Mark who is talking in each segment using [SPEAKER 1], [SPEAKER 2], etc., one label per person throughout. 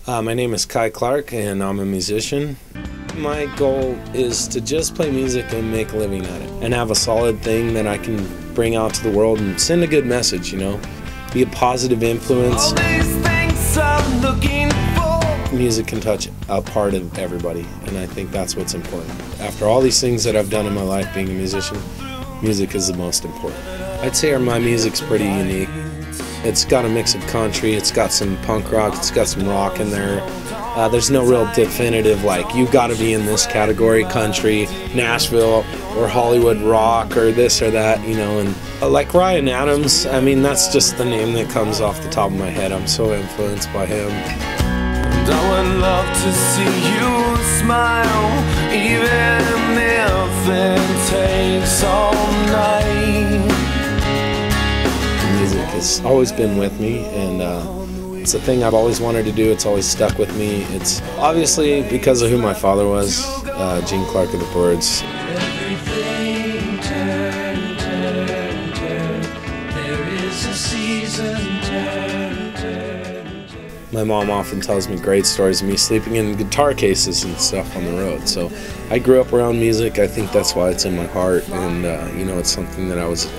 [SPEAKER 1] My name is Kai Clark, and I'm a musician. My goal is to just play music and make a living at it, and have a solid thing that I can bring out to the world and send a good message, you know? Be a positive influence.
[SPEAKER 2] All these things I'm looking for.
[SPEAKER 1] Music can touch a part of everybody, and I think that's what's important. After all these things that I've done in my life being a musician, music is the most important. I'd say my music's pretty unique. It's got a mix of country, it's got some punk rock, it's got some rock in there. There's no real definitive, like, you've got to be in this category, country, Nashville, or Hollywood rock, or this or that, you know. And like Ryan Adams, I mean, that's just the name that comes off the top of my head. I'm so influenced by him.
[SPEAKER 2] And I would love to see you smile, even if it takes all night.
[SPEAKER 1] Music has always been with me, and it's a thing I've always wanted to do. It's always stuck with me. It's obviously because of who my father was, Gene Clark of the Birds.
[SPEAKER 3] Everything turn, turn, turn. There is a season, turn, turn, turn.
[SPEAKER 1] My mom often tells me great stories of me sleeping in guitar cases and stuff on the road. So I grew up around music. I think that's why it's in my heart, and you know, it's something that I was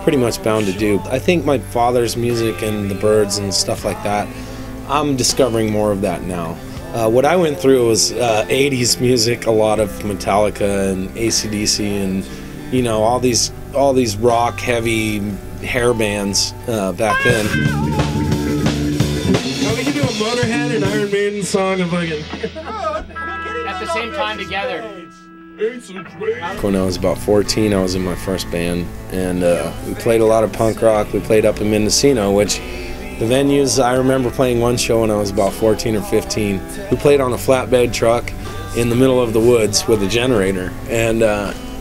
[SPEAKER 1] pretty much bound to do. I think my father's music and the Birds and stuff like that, I'm discovering more of that now. What I went through was 80s music, a lot of Metallica and AC/DC and, you know, all these rock heavy hair bands back then.
[SPEAKER 4] We can do a Motorhead and Iron Maiden song of fucking
[SPEAKER 5] at the same time together.
[SPEAKER 1] When I was about 14, I was in my first band, and we played a lot of punk rock. We played up in Mendocino, which the venues, I remember playing one show when I was about 14 or 15. We played on a flatbed truck in the middle of the woods with a generator, and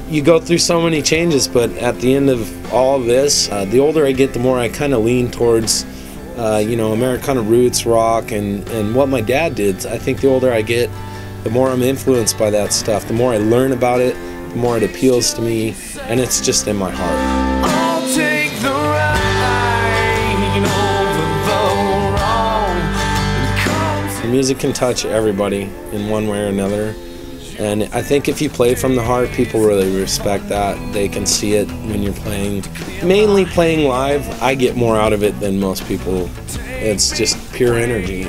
[SPEAKER 1] you go through so many changes, but at the end of all of this, the older I get, the more I kind of lean towards you know, Americana roots rock and what my dad did. I think the older I get, the more I'm influenced by that stuff, the more I learn about it, the more it appeals to me, and it's just in my heart.
[SPEAKER 2] I'll take the right over the wrong.
[SPEAKER 1] The music can touch everybody in one way or another, and I think if you play from the heart, people really respect that. They can see it when you're playing. Mainly playing live, I get more out of it than most people. It's just pure energy.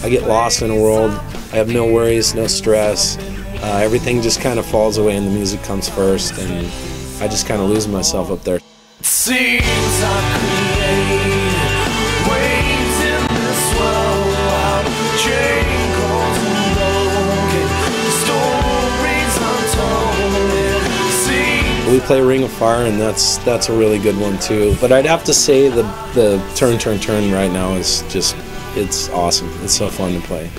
[SPEAKER 1] I get lost in a world. I have no worries, no stress. Everything just kind of falls away and the music comes first, and I just kind of lose myself up there.
[SPEAKER 2] Seems I create waves in this world while chain calls and broken stories untold.
[SPEAKER 1] We play Ring of Fire, and that's a really good one too. But I'd have to say the Turn Turn Turn right now is just, it's awesome. It's so fun to play.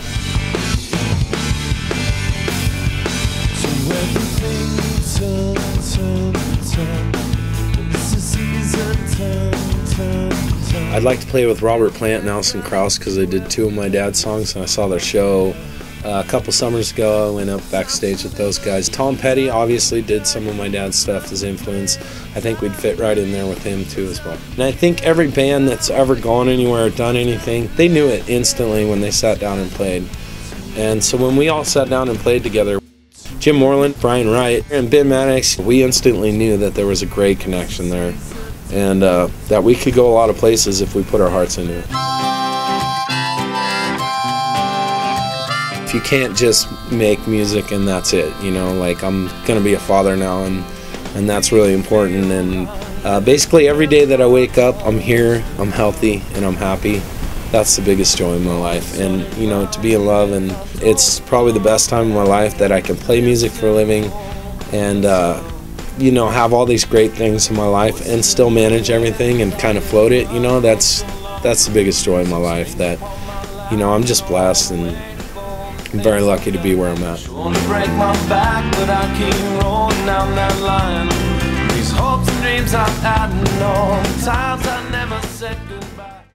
[SPEAKER 1] I'd like to play with Robert Plant and Alison Krauss because they did two of my dad's songs, and I saw their show a couple summers ago. I went up backstage with those guys. Tom Petty obviously did some of my dad's stuff as influence. I think we'd fit right in there with him too as well. And I think every band that's ever gone anywhere or done anything, they knew it instantly when they sat down and played. And so when we all sat down and played together, Jim Moreland, Brian Wright, and Ben Maddox, we instantly knew that there was a great connection there, and that we could go a lot of places if we put our hearts into it. If you can't just make music and that's it, you know, like I'm gonna be a father now, and that's really important. And basically every day that I wake up, I'm here, I'm healthy, and I'm happy. That's the biggest joy in my life, and you know, to be in love, and it's probably the best time of my life that I can play music for a living, and you know, have all these great things in my life and still manage everything and kind of float it. You know, that's the biggest joy in my life. That, you know, I'm just blessed, and I'm very lucky to be where I'm at.
[SPEAKER 2] Want to break my back, but I keep rolling down that line. These hopes and dreams I've had, and all the times I never said goodbye.